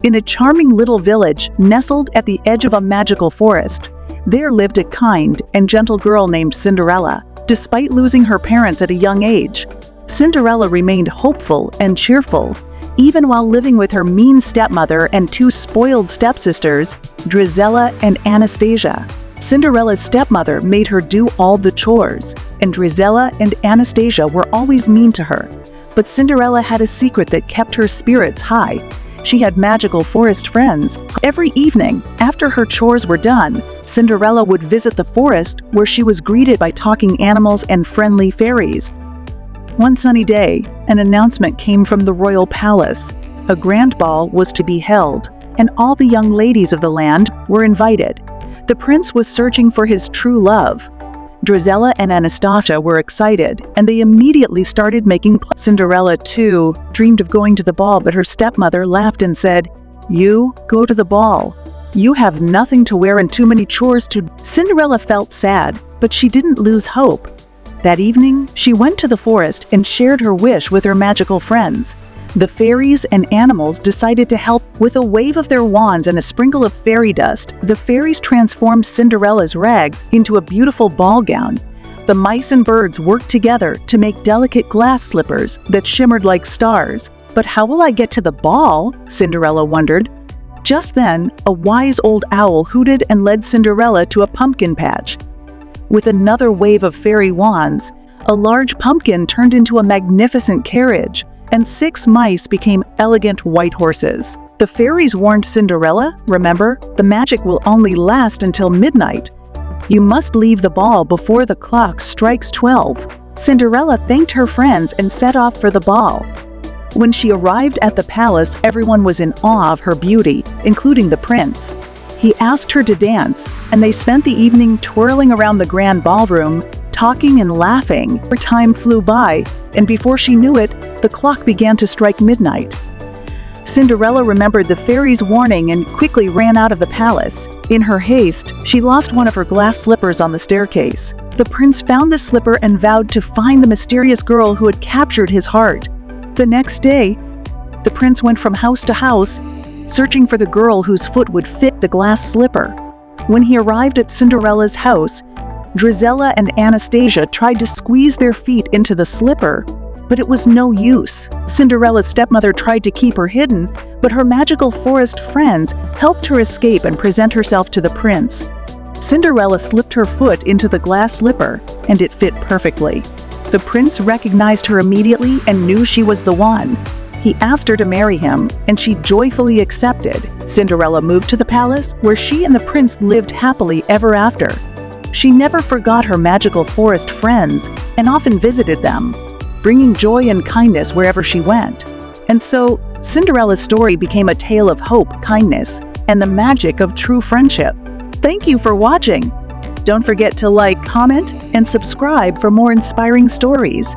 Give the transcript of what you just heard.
In a charming little village nestled at the edge of a magical forest, there lived a kind and gentle girl named Cinderella. Despite losing her parents at a young age, Cinderella remained hopeful and cheerful, even while living with her mean stepmother and two spoiled stepsisters, Drizella and Anastasia. Cinderella's stepmother made her do all the chores, and Drizella and Anastasia were always mean to her. But Cinderella had a secret that kept her spirits high. She had magical forest friends. Every evening, after her chores were done, Cinderella would visit the forest where she was greeted by talking animals and friendly fairies. One sunny day, an announcement came from the royal palace. A grand ball was to be held, and all the young ladies of the land were invited. The prince was searching for his true love. Drizella and Anastasia were excited, and they immediately started making plans. Cinderella, too, dreamed of going to the ball, but her stepmother laughed and said, "You go to the ball. You have nothing to wear and too many chores to." Cinderella felt sad, but she didn't lose hope. That evening, she went to the forest and shared her wish with her magical friends. The fairies and animals decided to help. With a wave of their wands and a sprinkle of fairy dust, the fairies transformed Cinderella's rags into a beautiful ball gown. The mice and birds worked together to make delicate glass slippers that shimmered like stars. But how will I get to the ball? Cinderella wondered. Just then, a wise old owl hooted and led Cinderella to a pumpkin patch. With another wave of fairy wands, a large pumpkin turned into a magnificent carriage, and 6 mice became elegant white horses. The fairies warned Cinderella, "Remember, the magic will only last until midnight. You must leave the ball before the clock strikes 12. Cinderella thanked her friends and set off for the ball. When she arrived at the palace, everyone was in awe of her beauty, including the prince. He asked her to dance, and they spent the evening twirling around the grand ballroom, talking and laughing. Time flew by, and before she knew it, the clock began to strike midnight. Cinderella remembered the fairies' warning and quickly ran out of the palace. In her haste, she lost one of her glass slippers on the staircase. The prince found the slipper and vowed to find the mysterious girl who had captured his heart. The next day, the prince went from house to house, searching for the girl whose foot would fit the glass slipper. When he arrived at Cinderella's house, Drizella and Anastasia tried to squeeze their feet into the slipper, but it was no use. Cinderella's stepmother tried to keep her hidden, but her magical forest friends helped her escape and present herself to the prince. Cinderella slipped her foot into the glass slipper, and it fit perfectly. The prince recognized her immediately and knew she was the one. He asked her to marry him, and she joyfully accepted. Cinderella moved to the palace, where she and the prince lived happily ever after. She never forgot her magical forest friends and often visited them, bringing joy and kindness wherever she went. And so, Cinderella's story became a tale of hope, kindness, and the magic of true friendship. Thank you for watching. Don't forget to like, comment, and subscribe for more inspiring stories.